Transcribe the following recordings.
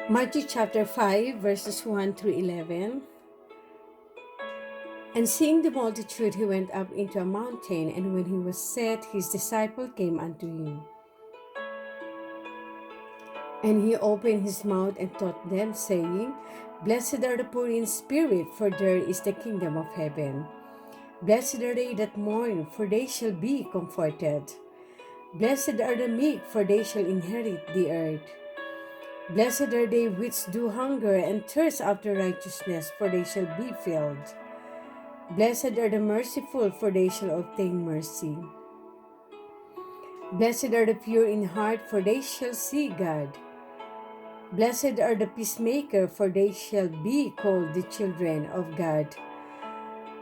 Matthew chapter 5, verses 1 through 11. And seeing the multitude, he went up into a mountain, and when he was set, his disciple came unto him. And he opened his mouth and taught them, saying, Blessed are the poor in spirit, for there is the kingdom of heaven. Blessed are they that mourn, for they shall be comforted. Blessed are the meek, for they shall inherit the earth. Blessed are they which do hunger and thirst after righteousness, for they shall be filled. Blessed are the merciful, for they shall obtain mercy. Blessed are the pure in heart, for they shall see God. Blessed are the peacemaker, for they shall be called the children of God.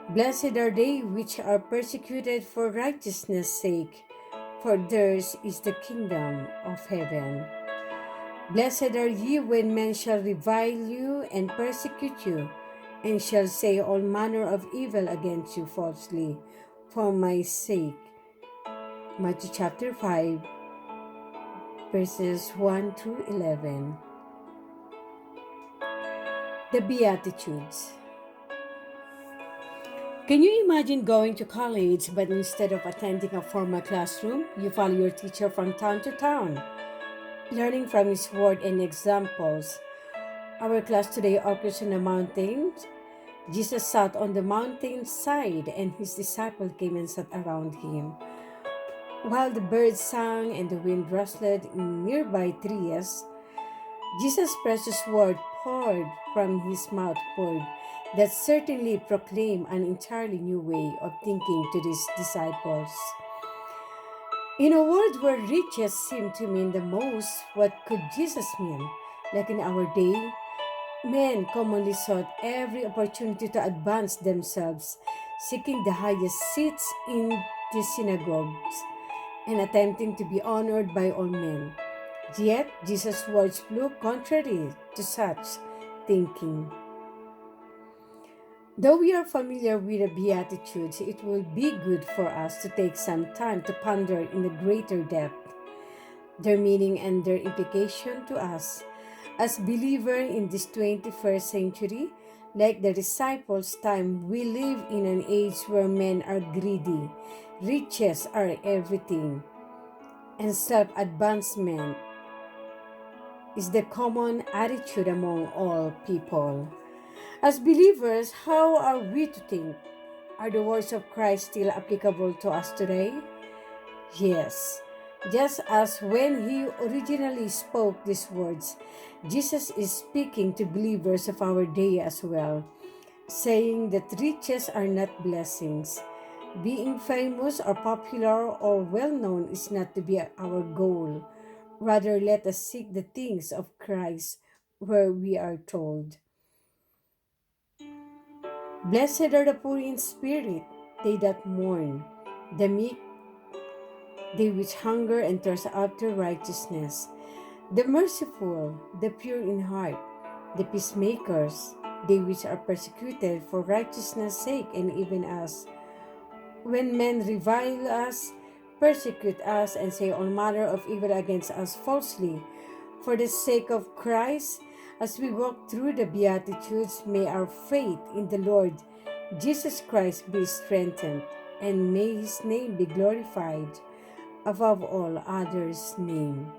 Blessed are they which are persecuted for righteousness' sake, for theirs is the kingdom of heaven. Blessed are ye when men shall revile you and persecute you, and shall say all manner of evil against you falsely, for my sake. Matthew chapter 5, verses 1 through 11. The Beatitudes. Can you imagine going to college, but instead of attending a formal classroom, you follow your teacher from town to town, learning from his word and examples? Our class today occurs on a mountain. Jesus sat on the mountain side, and his disciples came and sat around him. While the birds sang and the wind rustled in nearby trees, Jesus' precious word poured from his mouth poured that certainly proclaimed an entirely new way of thinking to these disciples. In a world where riches seem to mean the most, what could Jesus mean? Like in our day, men commonly sought every opportunity to advance themselves, seeking the highest seats in the synagogues and attempting to be honored by all men. Yet, Jesus' words flew contrary to such thinking. Though we are familiar with the Beatitudes, it will be good for us to take some time to ponder in a greater depth their meaning and their implication to us. As believers in this 21st century, like the disciples' time, we live in an age where men are greedy, riches are everything, and self-advancement is the common attitude among all people. As believers, how are we to think? Are the words of Christ still applicable to us today? Yes. Just as when he originally spoke these words, Jesus is speaking to believers of our day as well, saying that riches are not blessings. Being famous or popular or well-known is not to be our goal. Rather, let us seek the things of Christ, where we are told, Blessed are the poor in spirit, they that mourn, the meek, they which hunger and thirst after righteousness, the merciful, the pure in heart, the peacemakers, they which are persecuted for righteousness' sake, and even us. When men revile us, persecute us, and say all manner of evil against us falsely, for the sake of Christ, as we walk through the Beatitudes, may our faith in the Lord Jesus Christ be strengthened, and may his name be glorified above all others' name.